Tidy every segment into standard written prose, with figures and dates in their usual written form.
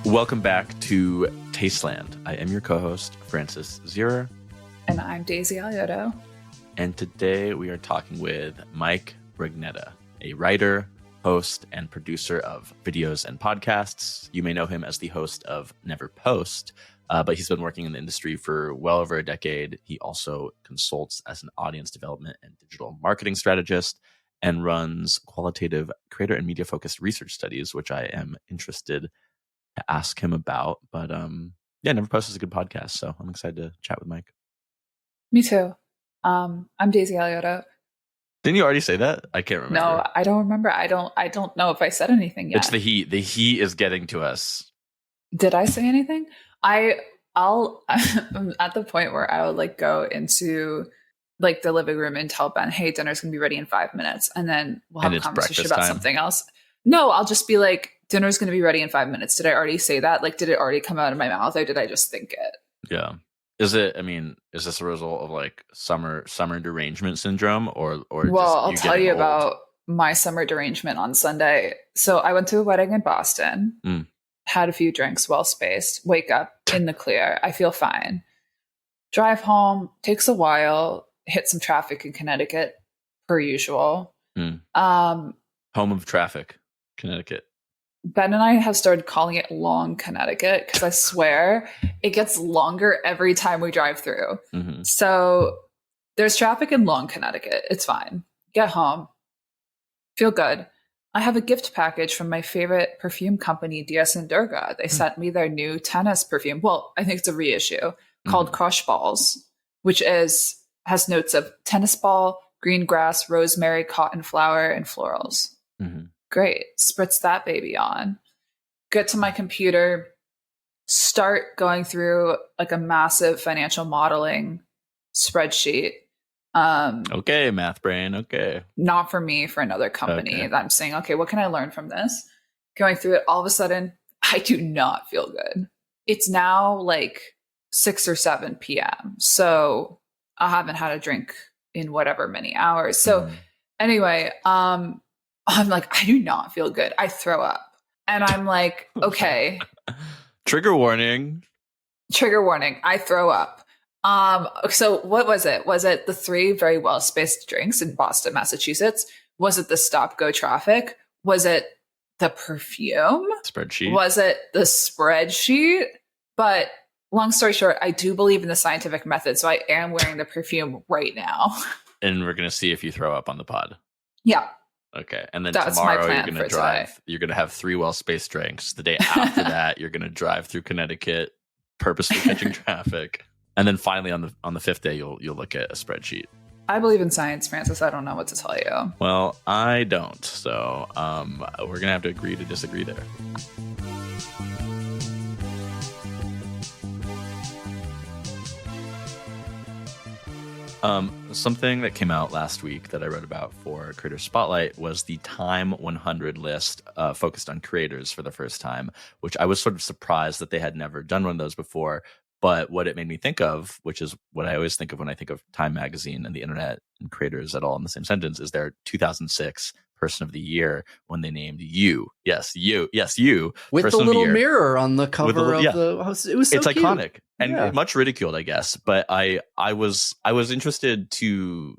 Welcome back to Tasteland. I am your co-host, Francis Zierer. And I'm Daisy Alioto. And today we are talking with Mike Rugnetta, a writer, host, and producer of videos and podcasts. You may know him as the host of Never Post, but he's been working in the industry for well over a decade. He also consults as an audience development and digital marketing strategist and runs qualitative creator and media-focused research studies, which I am interested to ask him about. But Never Post is a good podcast, so I'm excited to chat with Mike. Me too. I'm Daisy Alioto. Didn't you already say that? I can't remember. No, I don't remember. I don't know if I said anything yet. It's the heat. The heat is getting to us. Did I say anything? I'm at the point where I would go into the living room and tell Ben, hey, dinner's gonna be ready in 5 minutes, and then we'll have a conversation about something else. No, I'll just be like, dinner's gonna be ready in 5 minutes. Did I already say that? Did it already come out of my mouth, or did I just think it? Yeah. Is this a result of summer derangement syndrome or well, I'll tell you about my summer derangement on Sunday. So I went to a wedding in Boston, had a few drinks, well spaced, wake up in the clear. I feel fine. Drive home, takes a while, hit some traffic in Connecticut per usual. Home of traffic, Connecticut. Ben and I have started calling it Long Connecticut because I swear it gets longer every time we drive through. Mm-hmm. So there's traffic in Long Connecticut. It's fine. Get home. Feel good. I have a gift package from my favorite perfume company, DS and Durga. They sent me their new tennis perfume. Well, I think it's a reissue called Crush Balls, which has notes of tennis ball, green grass, rosemary, cotton flower, and florals. Mm-hmm. Great. Spritz that baby on. Get to my computer, start going through a massive financial modeling spreadsheet. Okay, math brain. Okay. Not for me, for another company. Okay. I'm saying, okay, what can I learn from this? Going through it, all of a sudden, I do not feel good. It's now 6 or 7 p.m. So I haven't had a drink in whatever many hours. So anyway, I'm like, I do not feel good. I throw up. And I'm like, okay. Trigger warning. I throw up. So what was it? Was it the 3 very well-spaced drinks in Boston, Massachusetts? Was it the stop-go traffic? Was it the perfume? Spreadsheet. Was it the spreadsheet? But long story short, I do believe in the scientific method. So I am wearing the perfume right now. And we're going to see if you throw up on the pod. Yeah. Okay. And then That's tomorrow you're going to drive. Today. You're going to have 3 well-spaced drinks. The day after that, you're going to drive through Connecticut, purposely catching traffic. And then finally on the 5th day, you'll look at a spreadsheet. I believe in science, Francis. I don't know what to tell you. Well, I don't. So we're going to have to agree to disagree there. Something that came out last week that I wrote about for Creator Spotlight was the Time 100 list focused on creators for the first time, which I was sort of surprised that they had never done one of those before. But what it made me think of, which is what I always think of when I think of Time Magazine and the internet and creators at all in the same sentence, is their 2006 Person of the Year when they named you. Yes, you. With the little mirror on the cover of the house. It was so cute. Iconic and much ridiculed, I guess. But I was interested to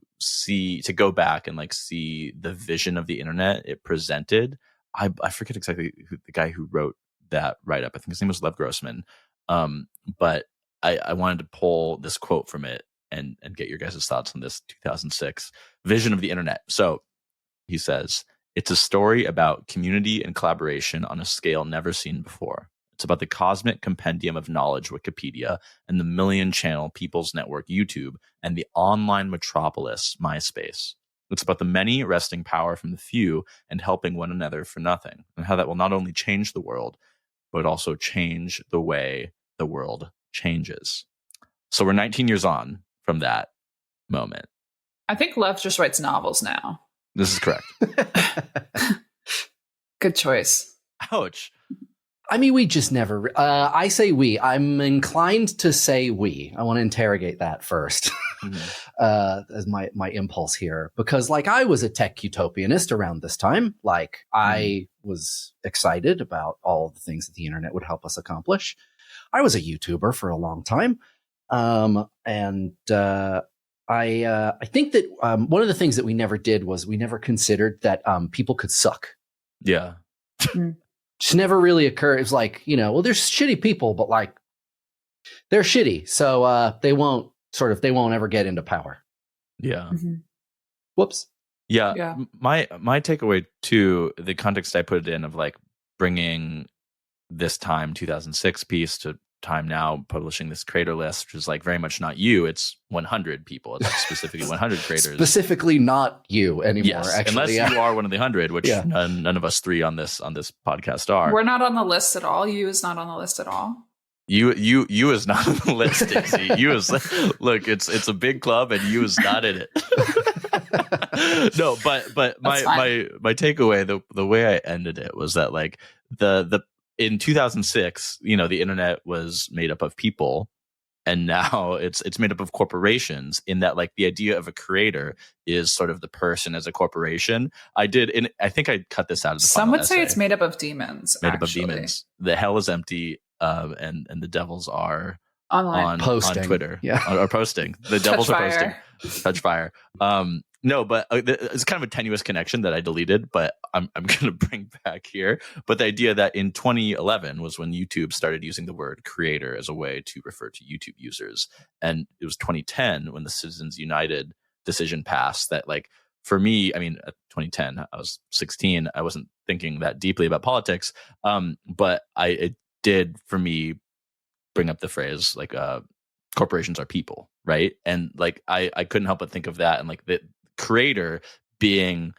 go back and see the vision of the internet it presented. I forget exactly who the guy who wrote that write-up. I think his name was Lev Grossman. But I wanted to pull this quote from it and get your guys' thoughts on this 2006 vision of the internet. So he says, it's a story about community and collaboration on a scale never seen before. It's about the cosmic compendium of knowledge, Wikipedia, and the million-channel People's Network, YouTube, and the online metropolis, MySpace. It's about the many wresting power from the few and helping one another for nothing, and how that will not only change the world, but also change the way the world changes. So we're 19 years on from that moment. I think Lev just writes novels now. This is correct. Good choice. Ouch. I mean, we just never... I say we. I'm inclined to say we. I want to interrogate that first. as my impulse here, because like I was a tech utopianist around this time. Like I was excited about all the things that the internet would help us accomplish. I was a YouTuber for a long time. I think that one of the things that we never did was we never considered that people could suck. Yeah. Just never really occurred. It was like, well, there's shitty people, but like they're shitty. So they won't ever get into power. Yeah. Whoops. Yeah. My takeaway too, the context I put it in of like bringing this time 2006 piece to time now publishing this creator list, which is like very much not you, it's 100 people. It's like specifically 100 creators. Specifically not you anymore, yes, actually. Unless you are one of the 100, which none of us three on this podcast are. We're not on the list at all. You is not on the list at all. You is not on the list, Dixie. You is look, it's a big club and you is not in it. No, but my takeaway, the way I ended it was that like the in 2006, the internet was made up of people, and now it's made up of corporations, in that like the idea of a creator is sort of the person as a corporation. I think I cut this out of the Some would say it's made up of demons. Made up of demons. The hell is empty, and the devils are online on Twitter. Are posting. The devils are posting. Touch fire. No, but it's kind of a tenuous connection that I deleted, but I'm going to bring back here. But the idea that in 2011 was when YouTube started using the word creator as a way to refer to YouTube users. And it was 2010 when the Citizens United decision passed that, like, for me, I mean, 2010, I was 16. I wasn't thinking that deeply about politics. But it did, for me, bring up the phrase, like, corporations are people, right? And like, I couldn't help but think of that, and like the creator being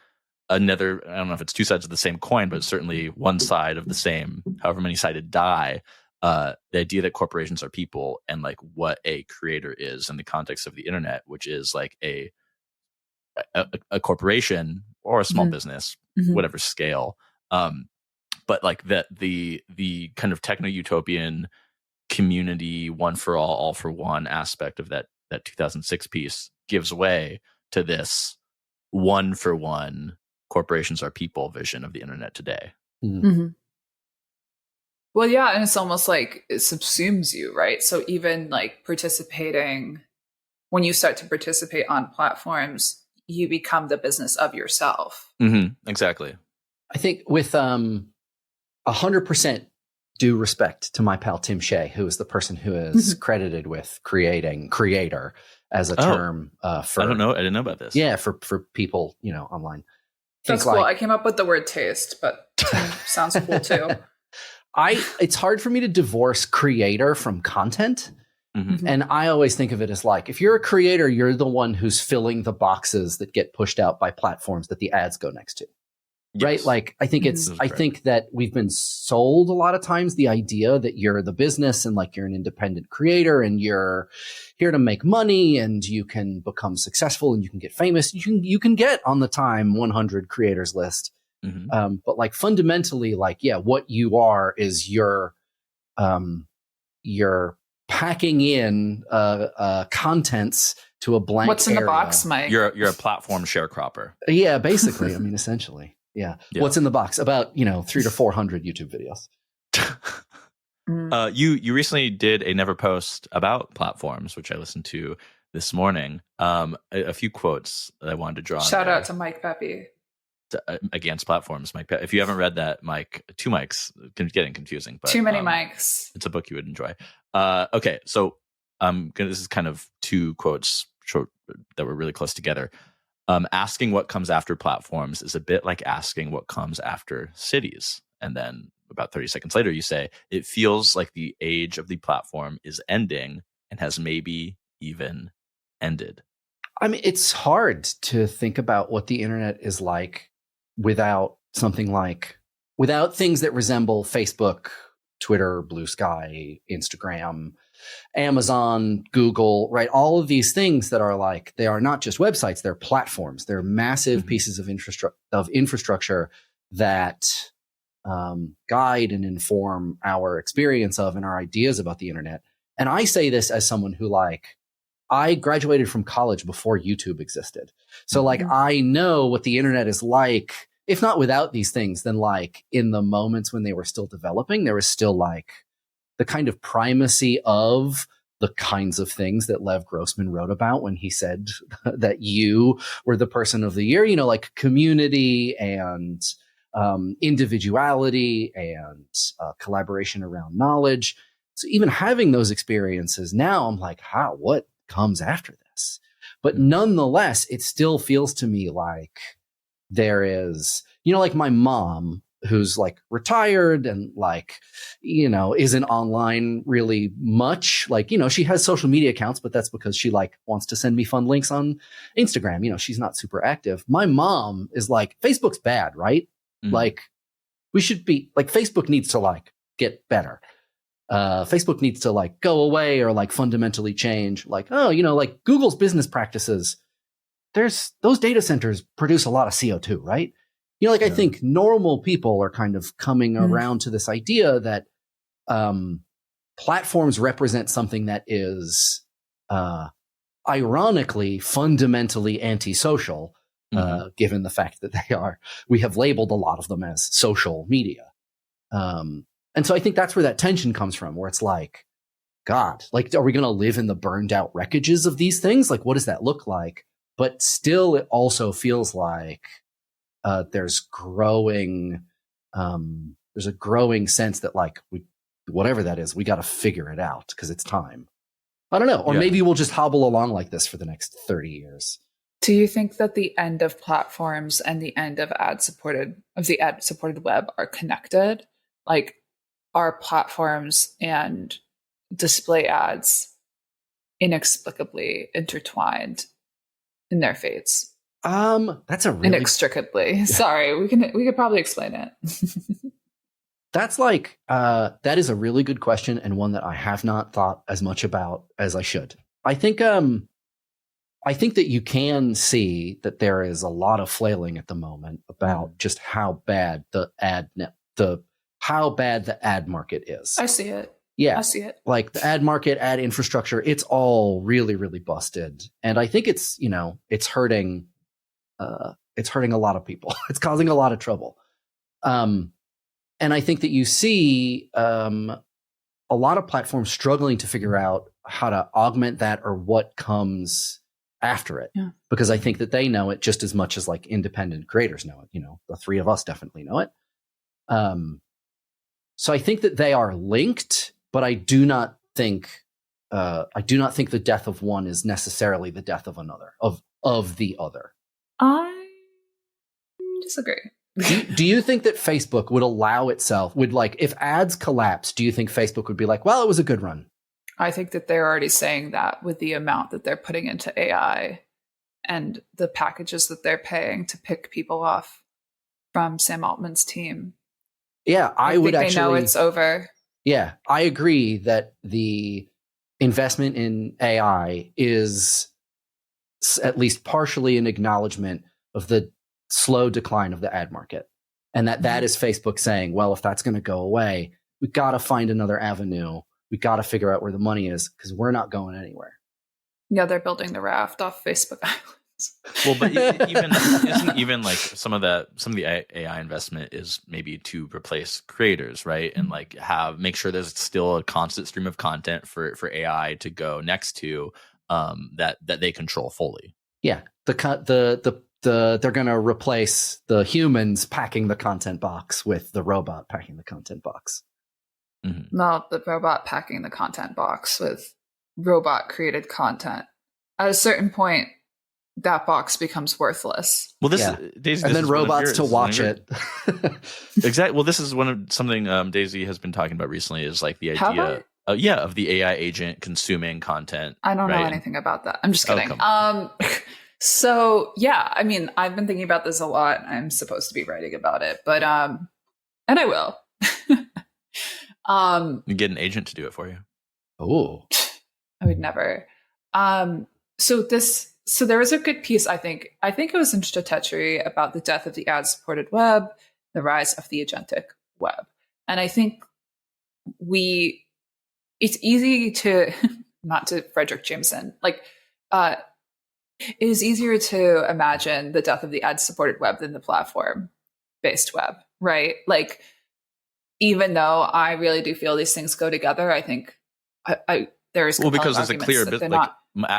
another, I don't know if it's two sides of the same coin, but certainly one side of the same, however many sided die. The idea that corporations are people, and like what a creator is in the context of the internet, which is like a corporation or a small business, whatever scale. But like the kind of techno-utopian community, one for all for one aspect of that 2006 piece gives way to this one for one, corporations are people vision of the internet today. Well, yeah, and it's almost like it subsumes you, right? So even like when you start to participate on platforms, you become the business of yourself. Exactly. I think with 100% due respect to my pal Tim Shea, who is the person who is credited with creating creator as a term for, I didn't know about this. Yeah, for people, online. That's cool. I came up with the word taste, but Tim sounds cool too. It's hard for me to divorce creator from content. And I always think of it as like, if you're a creator, you're the one who's filling the boxes that get pushed out by platforms that the ads go next to. Yes. Right? Like, I think I think that we've been sold a lot of times the idea that you're the business and like you're an independent creator and you're here to make money and you can become successful and you can get famous. You can get on the Time 100 creators list. But like fundamentally, like, yeah, what you are is you're packing in contents to a blank What's in the box, Mike? You're a platform sharecropper. Yeah, basically. I mean, essentially. Yeah. What's in the box? About 300 to 400 YouTube videos. You recently did a Never post about platforms, which I listened to this morning. A few quotes that I wanted to draw. Shout out to Mike Pepe. Against platforms, Mike. If you haven't read that, Mike, two Mikes, getting confusing, but too many Mikes. It's a book you would enjoy. Okay, so this is kind of two quotes short that were really close together. Asking what comes after platforms is a bit like asking what comes after cities. And then about 30 seconds later, you say, it feels like the age of the platform is ending and has maybe even ended. I mean, it's hard to think about what the internet is like without things that resemble Facebook, Twitter, Blue Sky, Instagram, Amazon, Google, right? All of these things that are like, they are not just websites, they're platforms. They're massive pieces of infrastructure that guide and inform our experience of and our ideas about the internet. And I say this as someone who like I graduated from college before YouTube existed. So like, I know what the internet is like, if not without these things, then like in the moments when they were still developing, there was still like the kind of primacy of the kinds of things that Lev Grossman wrote about when he said that you were the person of the year, you know, like community and individuality and collaboration around knowledge. So even having those experiences now, I'm like, what comes after this? But nonetheless, it still feels to me like there is, you know, like my mom, who's like retired and like, you know, isn't online really much. Like, you know, she has social media accounts, but that's because she like wants to send me fun links on Instagram. You know, she's not super active. My mom is like, Facebook's bad, right? Like, we should be like, Facebook needs to like get better. Facebook needs to like go away or like fundamentally change. Like, oh, you know, like Google's business practices, those data centers produce a lot of CO2, right? You know, like I think normal people are kind of coming around to this idea that platforms represent something that is ironically fundamentally antisocial, given the fact that we have labeled a lot of them as social media. And so I think that's where that tension comes from, where it's like, God, like, are we going to live in the burned out wreckages of these things? Like, what does that look like? But still, it also feels like there's a growing sense that like whatever that is, we got to figure it out because it's time. I don't know. Or maybe we'll just hobble along like this for the next 30 years. Do you think that the end of platforms and the end of the ad supported web are connected? Like, are platforms and display ads inexplicably intertwined in their fates? That's a really inextricably. Sorry, we could probably explain it. That's like that is a really good question and one that I have not thought as much about as I should. I think that you can see that there is a lot of flailing at the moment about just how bad the ad market is. I see it. Yeah. I see it. Like the ad market, ad infrastructure, it's all really, really busted. And I think it's, you know, it's hurting a lot of people. It's causing a lot of trouble. And I think that you see a lot of platforms struggling to figure out how to augment that or what comes after it. Yeah. Because I think that they know it just as much as like independent creators know it. You know, the three of us definitely know it. So I think that they are linked, but I do not think the death of one is necessarily the death of another, of the other. I disagree. Do you think that Facebook would allow itself, if ads collapse, do you think Facebook would be like, well, it was a good run? I think that they're already saying that with the amount that they're putting into AI and the packages that they're paying to pick people off from Sam Altman's team. Yeah, I would think actually. They know it's over. Yeah, I agree that the investment in AI is at least partially an acknowledgement of the slow decline of the ad market. And that is Facebook saying, well, if that's going to go away, we've got to find another avenue. We've got to figure out where the money is because we're not going anywhere. Yeah, they're building the raft off Facebook Islands. Well, but isn't even like some of the AI investment is maybe to replace creators, right? And like make sure there's still a constant stream of content for AI to go next to that they control fully. Yeah, they're going to replace the humans packing the content box with the robot packing the content box. Mm-hmm. No, the robot packing the content box with robot created content. At a certain point, that box becomes worthless. Well, Daisy, and then robots to watch it. Exactly. Well, this is something Daisy has been talking about recently. Is like the idea, of the AI agent consuming content. I don't know anything about that. I'm just kidding. So yeah, I mean, I've been thinking about this a lot. I'm supposed to be writing about it, but and I will. You get an agent to do it for you. Oh, I would never. So there was a good piece, I think it was in Stratechery about the death of the ad-supported web, the rise of the agentic web. And I think it's easy to, not to Frederick Jameson, like it is easier to imagine the death of the ad-supported web than the platform-based web, right? Like, even though I really do feel these things go together, I think there's because there's a clear bit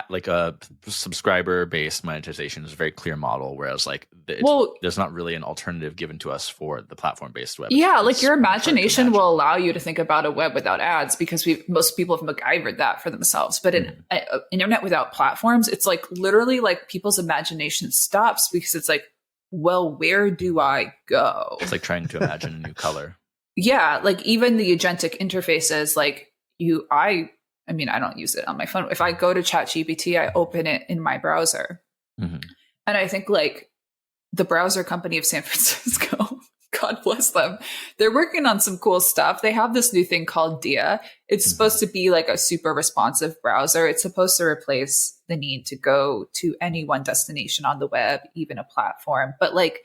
like a subscriber-based monetization is a very clear model, whereas like there's not really an alternative given to us for the platform-based web. Yeah, like your imagination will allow you to think about a web without ads because most people have MacGyvered that for themselves. But in internet without platforms, it's like literally like people's imagination stops because it's like, well, where do I go? It's like trying to imagine a new color. Yeah, like even the agentic interfaces, like I mean, I don't use it on my phone. If I go to ChatGPT, I open it in my browser. Mm-hmm. And I think like the browser company of San Francisco, God bless them, they're working on some cool stuff. They have this new thing called Dia. It's supposed to be like a super responsive browser. It's supposed to replace the need to go to any one destination on the web, even a platform. But like,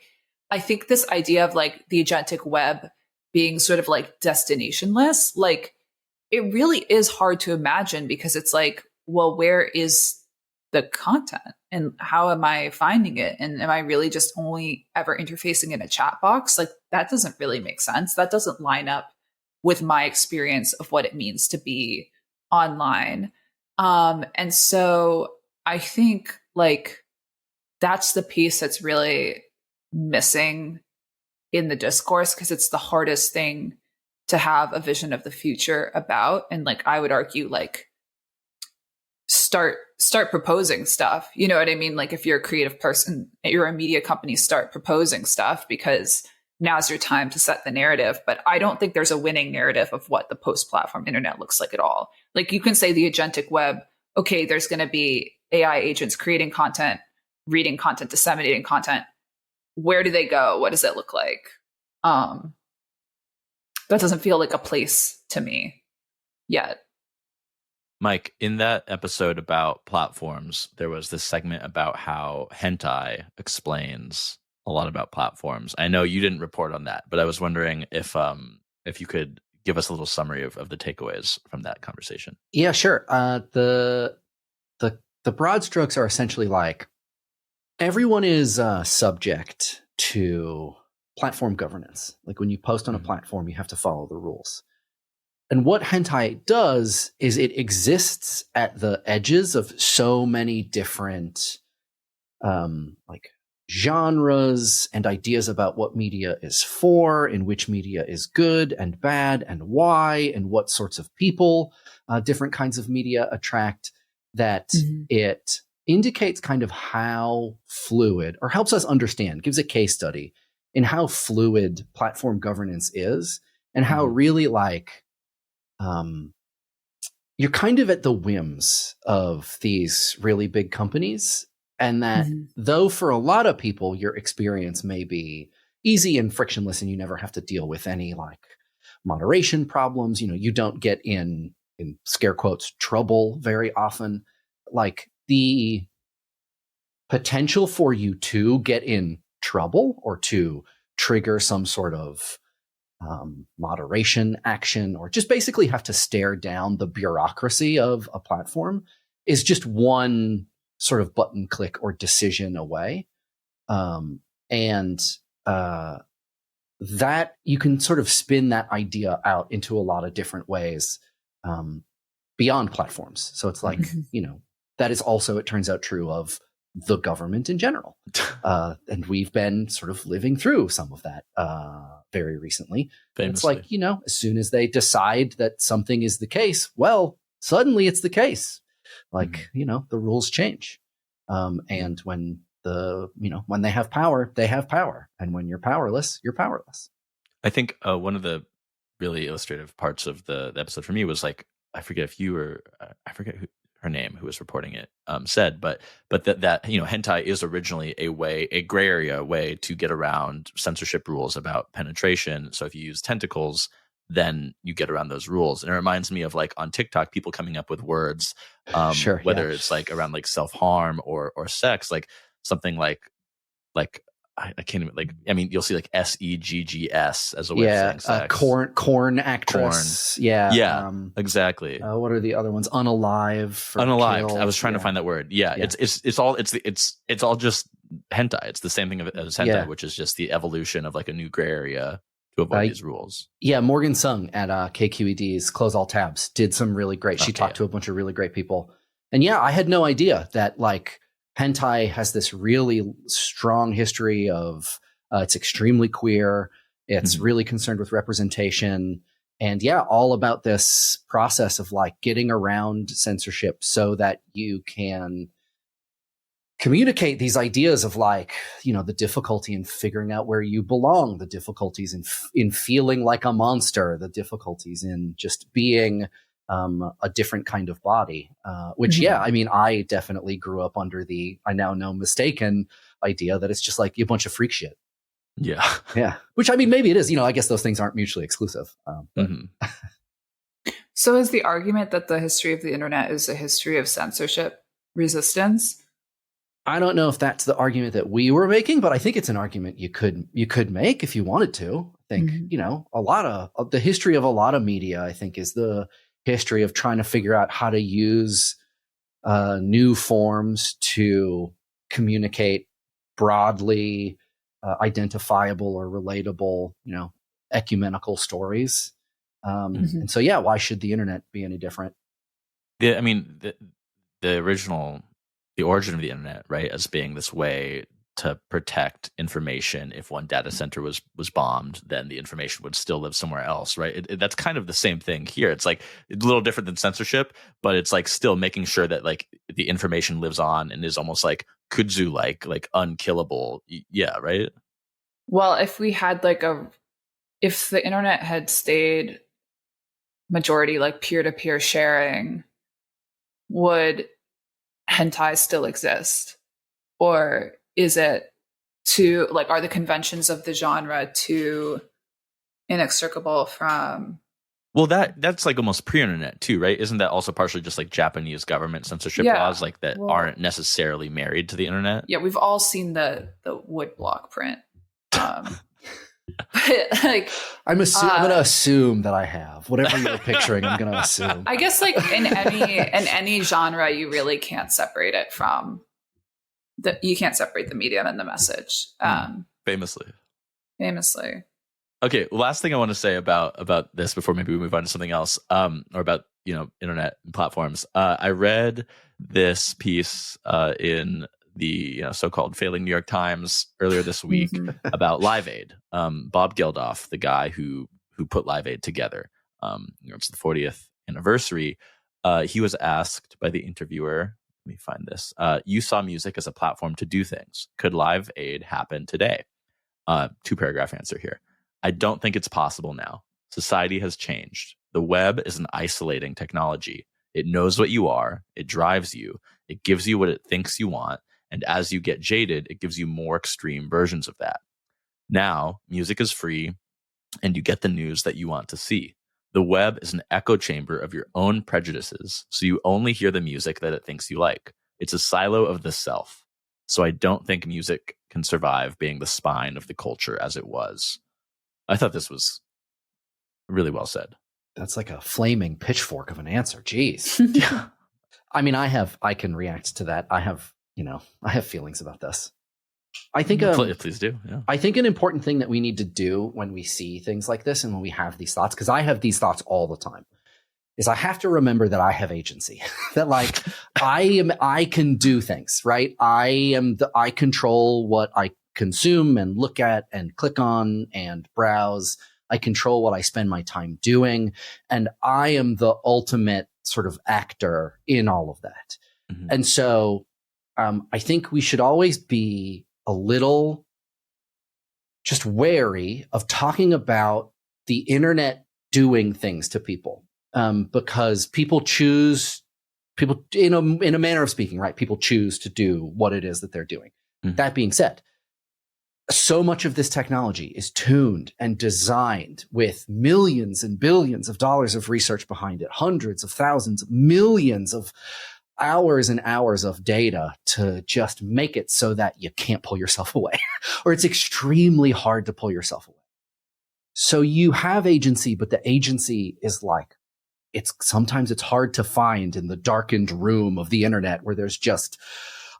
I think this idea of like the agentic web being sort of like destinationless, like, it really is hard to imagine because it's like, well, where is the content and how am I finding it? And am I really just only ever interfacing in a chat box? Like that doesn't really make sense. That doesn't line up with my experience of what it means to be online. And so I think like that's the piece that's really missing in the discourse because it's the hardest thing to have a vision of the future about. And like, I would argue like start proposing stuff. You know what I mean? Like if you're a creative person, you're a media company, start proposing stuff because now's your time to set the narrative. But I don't think there's a winning narrative of what the post-platform internet looks like at all. Like you can say the agentic web, okay, there's going to be AI agents creating content, reading content, disseminating content. Where do they go? What does it look like? That doesn't feel like a place to me yet. Mike, in that episode about platforms, there was this segment about how Hentai explains a lot about platforms. I know you didn't report on that, but I was wondering if you could give us a little summary of the takeaways from that conversation. Yeah, sure. The broad strokes are essentially like everyone is subject to platform governance. Like when you post on a platform, you have to follow the rules. And what Hentai does is it exists at the edges of so many different like genres and ideas about what media is for and which media is good and bad and why and what sorts of people different kinds of media attract, that it indicates kind of how fluid, or helps us understand, gives a case study in how fluid platform governance is and how really like you're kind of at the whims of these really big companies. And that though for a lot of people, your experience may be easy and frictionless and you never have to deal with any like moderation problems, you know, you don't get in scare quotes trouble very often. Like the potential for you to get in trouble or to trigger some sort of moderation action or just basically have to stare down the bureaucracy of a platform is just one sort of button click or decision away. That you can sort of spin that idea out into a lot of different ways beyond platforms. So it's like, you know, that is also, it turns out, true of the government in general. And we've been sort of living through some of that very recently. It's like, you know, as soon as they decide that something is the case, well, suddenly it's the case. Like, you know, the rules change. And when when they have power, they have power. And when you're powerless, you're powerless. I think one of the really illustrative parts of the episode for me was like, I forget who her name, who was reporting it, said, but that you know, hentai is originally a gray area way to get around censorship rules about penetration. So if you use tentacles, then you get around those rules. And it reminds me of like on TikTok, people coming up with words, whether it's like around like self-harm or sex, like something like I can't even like. I mean, you'll see like SEGGS as a way of saying sex. Corn actress. Corn. Yeah. Exactly. What are the other ones? Unalive. Unalive. I was trying to find that word. Yeah. It's all just hentai. It's the same thing as hentai, which is just the evolution of like a new gray area to avoid these rules. Yeah. Morgan Sung at KQED's Close All Tabs did some really great. She talked to a bunch of really great people, and I had no idea that like hentai has this really strong history of it's extremely queer. It's really concerned with representation, and all about this process of like getting around censorship so that you can communicate these ideas of like, the difficulty in figuring out where you belong, the difficulties in feeling like a monster, the difficulties in just being a different kind of body, which, I mean, I definitely grew up under the, I now know, mistaken idea that it's just like a bunch of freak shit. Yeah. Yeah. Which, I mean, maybe it is, I guess those things aren't mutually exclusive. So is the argument that the history of the internet is a history of censorship resistance? I don't know if that's the argument that we were making, but I think it's an argument you could make if you wanted to. I think, a lot of the history of a lot of media, I think, is the history of trying to figure out how to use new forms to communicate broadly identifiable or relatable, ecumenical stories. And so, why should the internet be any different? Yeah, I mean, the origin of the internet, right, as being this way to protect information. If one data center was bombed, then the information would still live somewhere else, right? That's kind of the same thing here. It's like a little different than censorship, but it's like still making sure that like the information lives on and is almost like kudzu like unkillable. Yeah, right? Well, if we had if the internet had stayed majority like peer-to-peer sharing, would hentai still exist? Or is it are the conventions of the genre too inextricable from? Well, that's like almost pre-internet too, right? Isn't that also partially just like Japanese government censorship laws like that aren't necessarily married to the internet? Yeah, we've all seen the woodblock print. But like, I'm going to assume that I have whatever you're picturing. I'm going to assume. I guess like in any genre, you really can't separate it from you can't separate the medium and the message. Famously. Okay. Last thing I want to say about this before maybe we move on to something else, or about internet platforms. I read this piece in the so-called failing New York Times earlier this week about Live Aid. Bob Geldof, the guy who put Live Aid together, it's the 40th anniversary. He was asked by the interviewer, let me find this. You saw music as a platform to do things. Could Live Aid happen today? 2-paragraph answer here. I don't think it's possible now. Society has changed. The web is an isolating technology. It knows what you are. It drives you. It gives you what it thinks you want. And as you get jaded, it gives you more extreme versions of that. Now, music is free, and you get the news that you want to see. The web is an echo chamber of your own prejudices, so you only hear the music that it thinks you like. It's a silo of the self. So I don't think music can survive being the spine of the culture as it was. I thought this was really well said. That's like a flaming pitchfork of an answer. Jeez. Yeah. I mean, I can react to that. I have feelings about this. I think please do. Yeah. I think an important thing that we need to do when we see things like this and when we have these thoughts, because I have these thoughts all the time, is I have to remember that I have agency. That like I can do things, right? I control what I consume and look at and click on and browse. I control what I spend my time doing, and I am the ultimate sort of actor in all of that. Mm-hmm. And so I think we should always be a little just wary of talking about the internet doing things to people, because people in a manner of speaking, right? People choose to do what it is that they're doing. Mm-hmm. That being said, so much of this technology is tuned and designed with millions and billions of dollars of research behind it, hundreds of thousands, millions of hours and hours of data to just make it so that you can't pull yourself away, or it's extremely hard to pull yourself away. So you have agency, but the agency is like, sometimes it's hard to find in the darkened room of the internet where there's just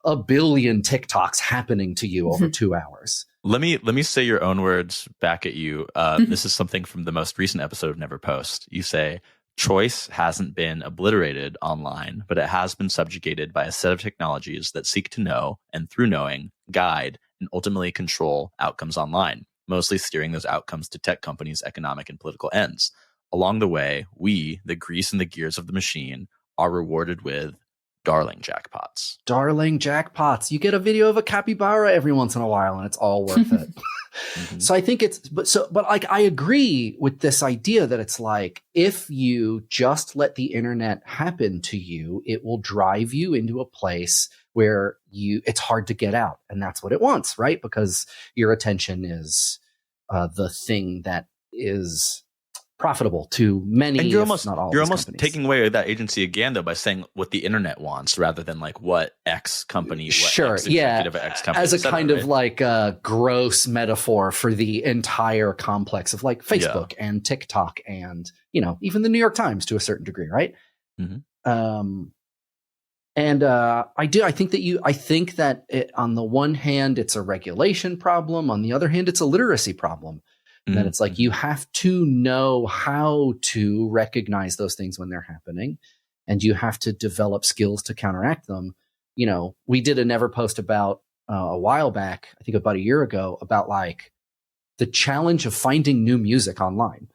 a billion TikToks happening to you over 2 hours. Let me say your own words back at you. This is something from the most recent episode of Never Post. You say, choice hasn't been obliterated online, but it has been subjugated by a set of technologies that seek to know and through knowing, guide, and ultimately control outcomes online, mostly steering those outcomes to tech companies' economic and political ends. Along the way, we, the grease and the gears of the machine, are rewarded with darling jackpots. Darling jackpots. You get a video of a capybara every once in a while and it's all worth it. So I think but like, I agree with this idea that it's like, if you just let the internet happen to you, it will drive you into a place where it's hard to get out. And that's what it wants, right? Because your attention is the thing that is profitable to many, and you're if not all. You're almost taking away that agency again, though, by saying what the internet wants rather than like what X company, sure, X executive at X company, as a kind of like a gross metaphor for the entire complex of like Facebook and TikTok and, you know, even the New York Times to a certain degree, right? I think that on the one hand, it's a regulation problem. On the other hand, it's a literacy problem. And then it's like, you have to know how to recognize those things when they're happening, and you have to develop skills to counteract them. You know, we did a Never Post about a while back, I think about a year ago, about like the challenge of finding new music online,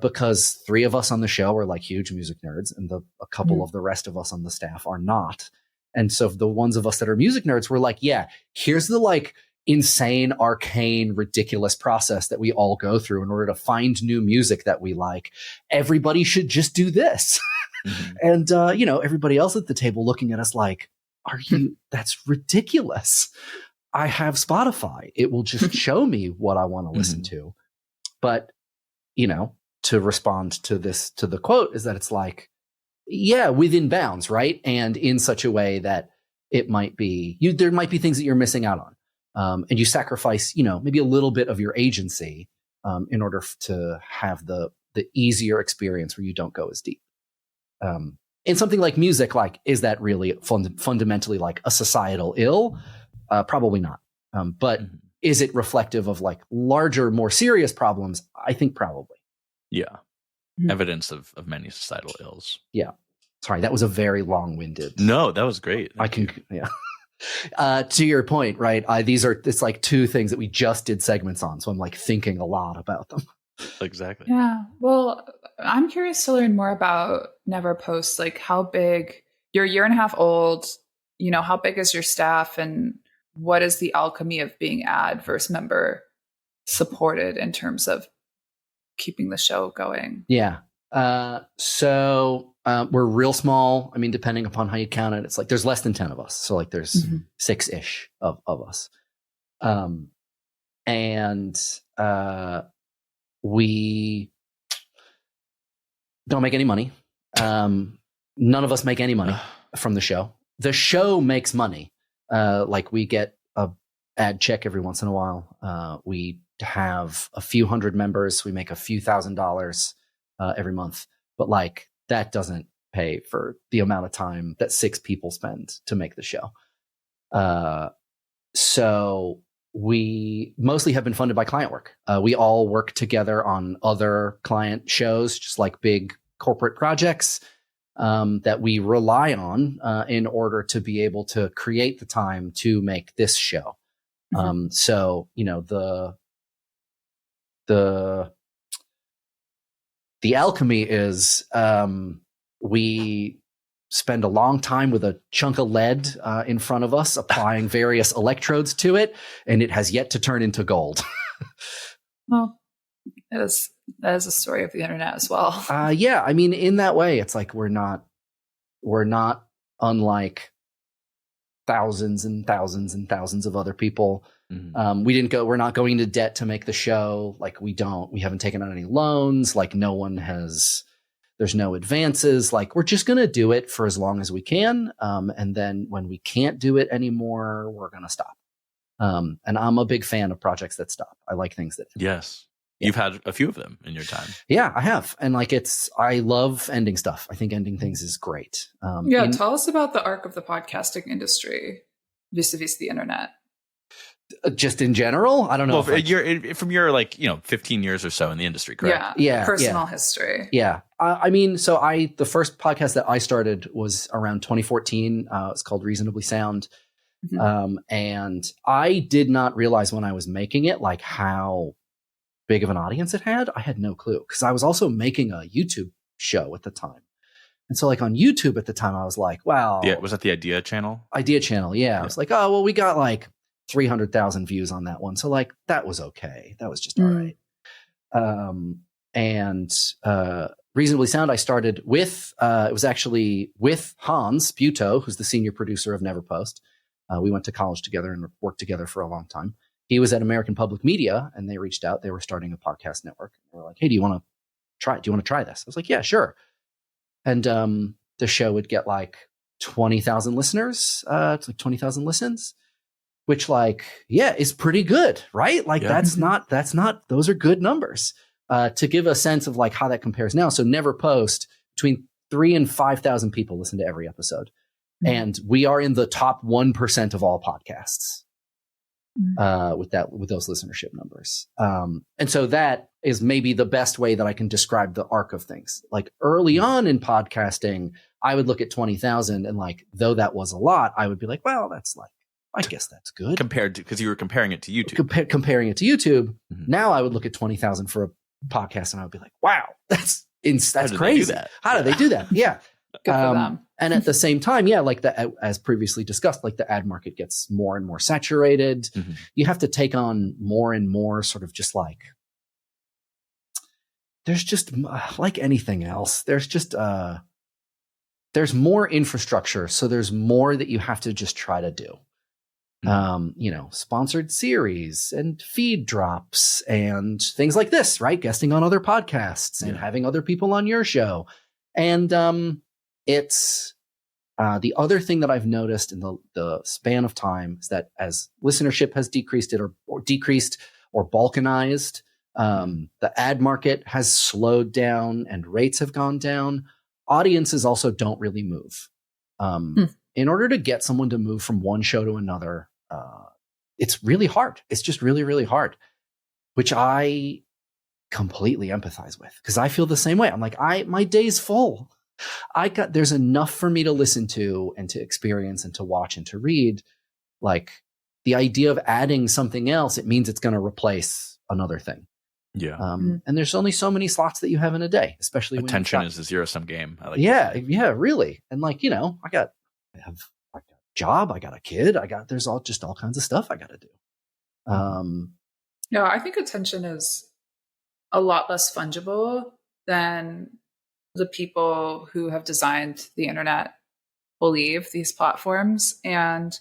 because 3 of us on the show are like huge music nerds, and a couple of the rest of us on the staff are not. And so the ones of us that are music nerds were like, yeah, here's the like insane, arcane, ridiculous process that we all go through in order to find new music that we like. Everybody should just do this. And, you know, everybody else at the table looking at us like, that's ridiculous. I have Spotify. It will just show me what I want to listen to. But, you know, to respond to the quote is that it's like, yeah, within bounds, right? And in such a way that it might be, there might be things that you're missing out on. And you sacrifice, you know, maybe a little bit of your agency in order to have the easier experience where you don't go as deep. In something like music, like, is that really fundamentally like a societal ill? Probably not. But is it reflective of like larger, more serious problems? I think probably. Yeah. Evidence of many societal ills. Yeah. Sorry, that was a very long-winded. No, that was great. Yeah. To your point, right? It's like 2 things that we just did segments on. So I'm like thinking a lot about them. Exactly. Yeah. Well, I'm curious to learn more about Never Post, like how big, you're a year and a half old, you know, how big is your staff and what is the alchemy of being ad versus member supported in terms of keeping the show going? Yeah. So we're real small. I mean, depending upon how you count it, it's like there's less than 10 of us. So like there's 6-ish of us. We don't make any money. None of us make any money from the show. The show makes money. Like we get a ad check every once in a while. We have a few hundred members. We make a few $1,000s every month. But like that doesn't pay for the amount of time that 6 people spend to make the show. So we mostly have been funded by client work. We all work together on other client shows, just like big corporate projects that we rely on in order to be able to create the time to make this show. So, you know, the alchemy is we spend a long time with a chunk of lead in front of us, applying various electrodes to it, and it has yet to turn into gold. Well, that is a story of the internet as well. Yeah, I mean, in that way, it's like we're not unlike thousands and thousands and thousands of other people. We're not going into debt to make the show. Like we haven't taken on any loans. Like there's There's no advances. Like, we're just going to do it for as long as we can. And then when we can't do it anymore, we're going to stop. And I'm a big fan of projects that stop. I like things that. Yes. Yeah. You've had a few of them in your time. Yeah, I have. And like, I love ending stuff. I think ending things is great. Tell us about the arc of the podcasting industry vis-a-vis the internet. Just in general, I don't know. Well, from your 15 years or so in the industry, correct? Yeah. Personal history. Yeah. The first podcast that I started was around 2014. It's called Reasonably Sound. Mm-hmm. And I did not realize when I was making it, like, how big of an audience it had. I had no clue, because I was also making a YouTube show at the time. And so, like, on YouTube at the time, I was like, wow. Yeah, was that the Idea channel? Idea channel, yeah. I was like, oh, well, we got like 300,000 views on that one. So, like, that was okay. That was just all right. Reasonably Sound, I started with, it was actually with Hans Butow, who's the senior producer of Neverpost. We went to college together and worked together for a long time. He was at American Public Media, and they reached out. They were starting a podcast network. They were like, hey, do you want to try this? I was like, yeah, sure. And the show would get like 20,000 listeners. It's like 20,000 listens, which, like, yeah, is pretty good, right? Like, that's not, those are good numbers. To give a sense of like how that compares now. So Neverpost, between 3,000 and 5,000 people listen to every episode. And we are in the top 1% of all podcasts with those listenership numbers. And so that is maybe the best way that I can describe the arc of things. Like, early on in podcasting, I would look at 20,000, and like, though that was a lot, I would be like, well, that's like, I guess that's good. Compared to, because you were comparing it to YouTube. Comparing it to YouTube. Mm-hmm. Now I would look at 20,000 for a podcast, and I would be like, wow, that's crazy. How do they do that? Yeah. Good for them. And at the same time, yeah, like as previously discussed, like, the ad market gets more and more saturated. Mm-hmm. You have to take on more and more sort of just like, there's just like anything else. There's just, there's more infrastructure. So there's more that you have to just try to do. Sponsored series and feed drops and things like this, right? Guesting on other podcasts and having other people on your show. And, it's the other thing that I've noticed in the span of time is that as listenership has decreased or balkanized, the ad market has slowed down and rates have gone down. Audiences also don't really move. In order to get someone to move from one show to another, it's really hard. It's just really, really hard, which I completely empathize with, because I feel the same way. I'm like, my day's full. There's enough for me to listen to and to experience and to watch and to read. Like, the idea of adding something else, it means it's going to replace another thing. Yeah. And there's only so many slots that you have in a day, especially when attention is a zero-sum game. I like yeah, really. And like, I got a job, I got a kid, there's all kinds of stuff I got to do. I think attention is a lot less fungible than the people who have designed the internet believe, these platforms. And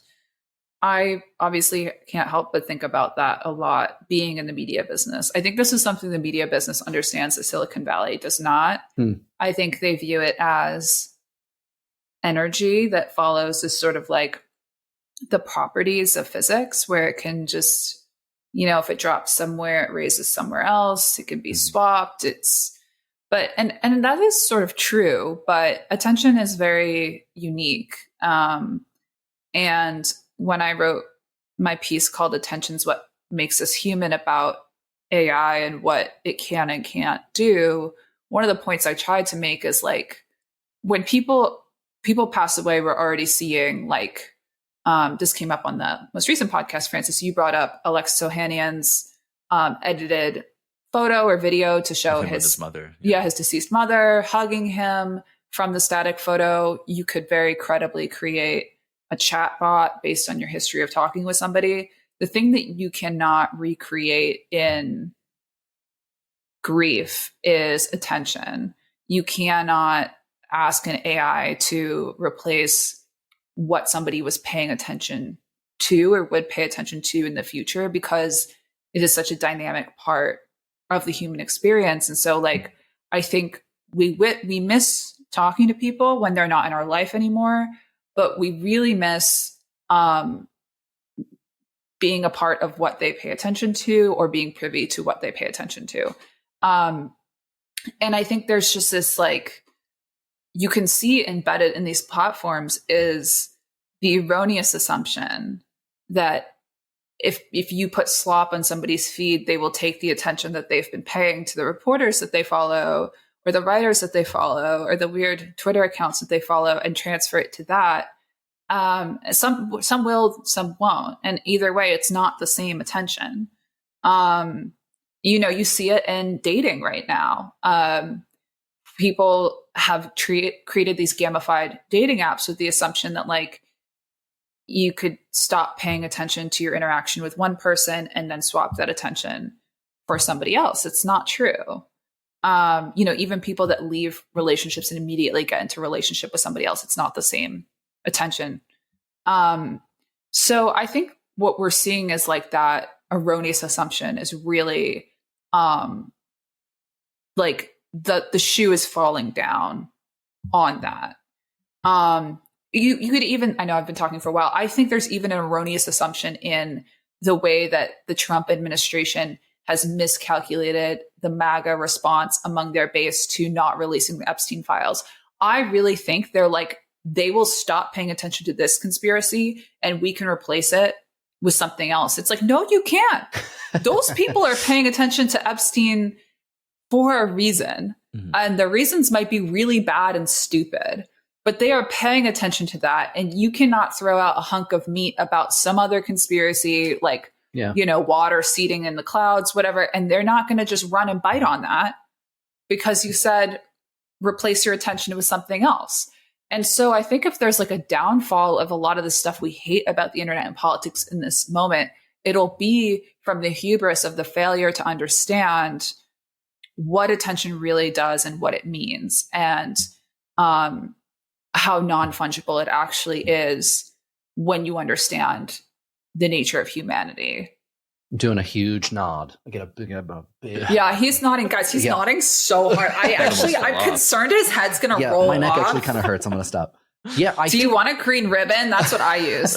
I obviously can't help but think about that a lot, being in the media business. I think this is something the media business understands that Silicon Valley does not. I think they view it as energy that follows this sort of like the properties of physics, where it can just, if it drops somewhere, it raises somewhere else. It can be swapped. And that is sort of true, but attention is very unique. And when I wrote my piece called Attention's What Makes Us Human about AI and what it can and can't do, one of the points I tried to make is like, when people pass away, we're already seeing like, this came up on the most recent podcast, Francis, you brought up Alex Ohanian's edited photo or video to show his mother. His deceased mother hugging him. From the static photo, you could very credibly create a chat bot based on your history of talking with somebody. The thing that you cannot recreate in grief is attention. You cannot ask an AI to replace what somebody was paying attention to or would pay attention to in the future, because it is such a dynamic part of the human experience. And so like, I think we miss talking to people when they're not in our life anymore, but we really miss being a part of what they pay attention to or being privy to what they pay attention to. And I think there's just this, like, you can see embedded in these platforms is the erroneous assumption that if you put slop on somebody's feed, they will take the attention that they've been paying to the reporters that they follow or the writers that they follow or the weird Twitter accounts that they follow and transfer it to that. Some will, some won't. And either way, it's not the same attention. You see it in dating right now. People have created these gamified dating apps with the assumption that, like, you could stop paying attention to your interaction with one person and then swap that attention for somebody else. It's not true. Even people that leave relationships and immediately get into a relationship with somebody else, it's not the same attention. So I think what we're seeing is, like, that erroneous assumption is really, like, the shoe is falling down on that. You could even, I know I've been talking for a while, I think there's even an erroneous assumption in the way that the Trump administration has miscalculated the MAGA response among their base to not releasing the Epstein files. I really think they're like, they will stop paying attention to this conspiracy and we can replace it with something else. It's like, no, you can't. Those people are paying attention to Epstein for a reason. Mm-hmm. And the reasons might be really bad and stupid, but they are paying attention to that. And you cannot throw out a hunk of meat about some other conspiracy, like, water seeding in the clouds, whatever. And they're not going to just run and bite on that because you said, replace your attention with something else. And so I think if there's, like, a downfall of a lot of the stuff we hate about the internet and politics in this moment, it'll be from the hubris of the failure to understand what attention really does and what it means, and how non-fungible it actually is when you understand the nature of humanity. I'm doing a huge nod. I get a big. Yeah, he's nodding, guys. He's nodding so hard. I'm concerned his head's gonna roll off. My neck actually kind of hurts. I'm gonna stop. Yeah. Do you want a green ribbon? That's what I use.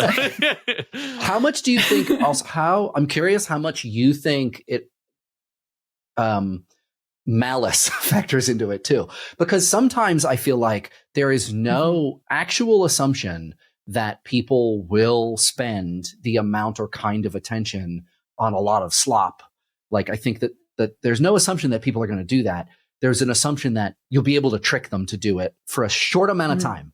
How much do you think? Also, I'm curious how much you think it malice factors into it too, because sometimes I feel like there is no actual assumption that people will spend the amount or kind of attention on a lot of slop. Like, I think that there's no assumption that people are going to do that. There's an assumption that you'll be able to trick them to do it for a short amount of time,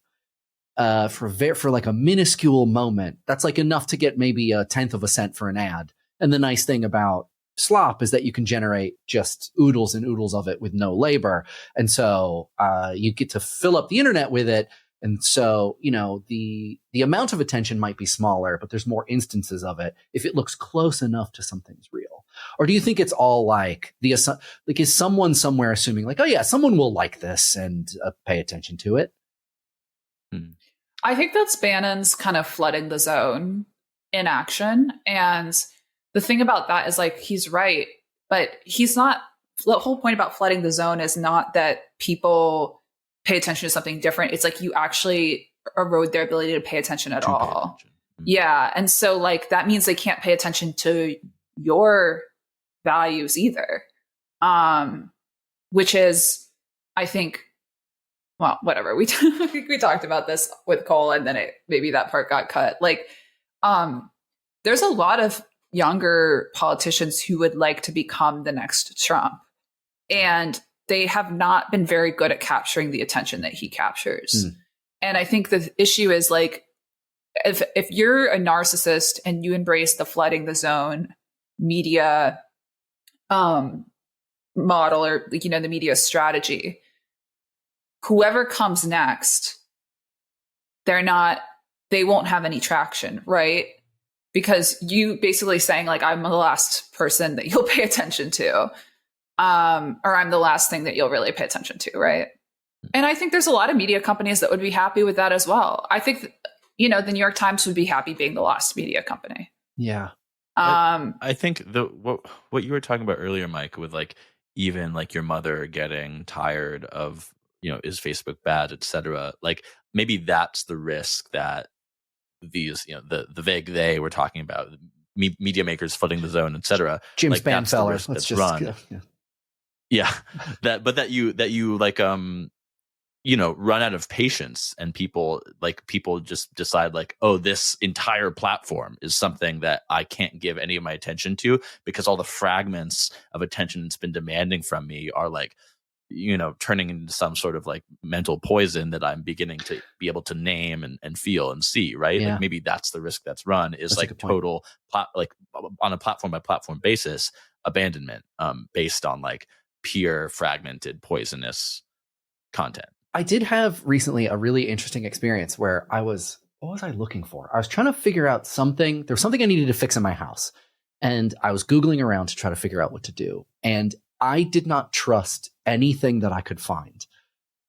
for like a minuscule moment. That's like enough to get maybe 1/10 of a cent for an ad. And the nice thing about slop is that you can generate just oodles and oodles of it with no labor. And so you get to fill up the internet with it. And so, the amount of attention might be smaller, but there's more instances of it if it looks close enough to something's real. Or do you think it's all like is someone somewhere assuming, like, oh yeah, someone will like this and pay attention to it? I think that's Bannon's kind of flooding the zone in action. And the thing about that is, like, he's right, but he's not. The whole point about flooding the zone is not that people pay attention to something different. It's like you actually erode their ability to pay attention at all. Yeah. And so, like, that means they can't pay attention to your values either. Which is, I think, well, whatever. We talked about this with Cole, and then maybe that part got cut. Like, there's a lot of younger politicians who would like to become the next Trump. And they have not been very good at capturing the attention that he captures. And I think the issue is, like, if you're a narcissist and you embrace the flooding the zone media model, or, the media strategy, whoever comes next, they won't have any traction, right? Because you basically saying, like, I'm the last person that you'll pay attention to. Or I'm the last thing that you'll really pay attention to, right? And I think there's a lot of media companies that would be happy with that as well. I think, the New York Times would be happy being the last media company. Yeah. I think what you were talking about earlier, Mike, with, like, even like your mother getting tired of, is Facebook bad, etc. Like maybe that's the risk that these, the vague they were talking about, media makers flooding the zone, etc. Jim like, Spanfeller. Let's just run. Yeah. that you like run out of patience, and people just decide like, oh, this entire platform is something that I can't give any of my attention to because all the fragments of attention it's been demanding from me are like, turning into some sort of like mental poison that I'm beginning to be able to name and feel and see, right? Yeah. Like maybe that's the risk that's run, is That's like total like on a platform by platform basis abandonment, based on like pure fragmented poisonous content. I did have recently a really interesting experience where what was I looking for? I was trying to figure out something. There was something I needed to fix in my house, and I was Googling around to try to figure out what to do. And I did not trust anything that I could find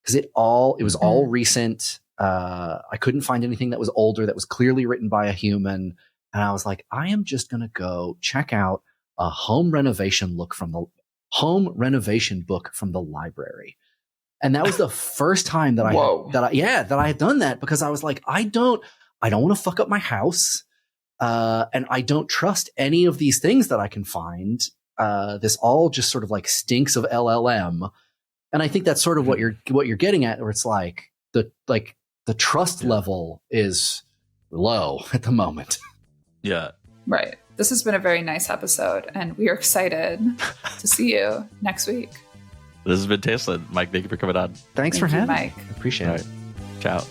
because it was all recent. I couldn't find anything that was older, that was clearly written by a human. And I was like, I am just going to go check out a home renovation book from the library. And that was the first time that I had done that, because I was like, I don't want to fuck up my house. And I don't trust any of these things that I can find. This all just sort of like stinks of LLM. And I think that's sort of what you're getting at, where it's like the trust level is low at the moment. Yeah. Right. This has been a very nice episode, and we are excited to see you next week. This has been Tasteless. Mike, thank you for coming on. Thanks for having me. Mike. Appreciate it. Ciao.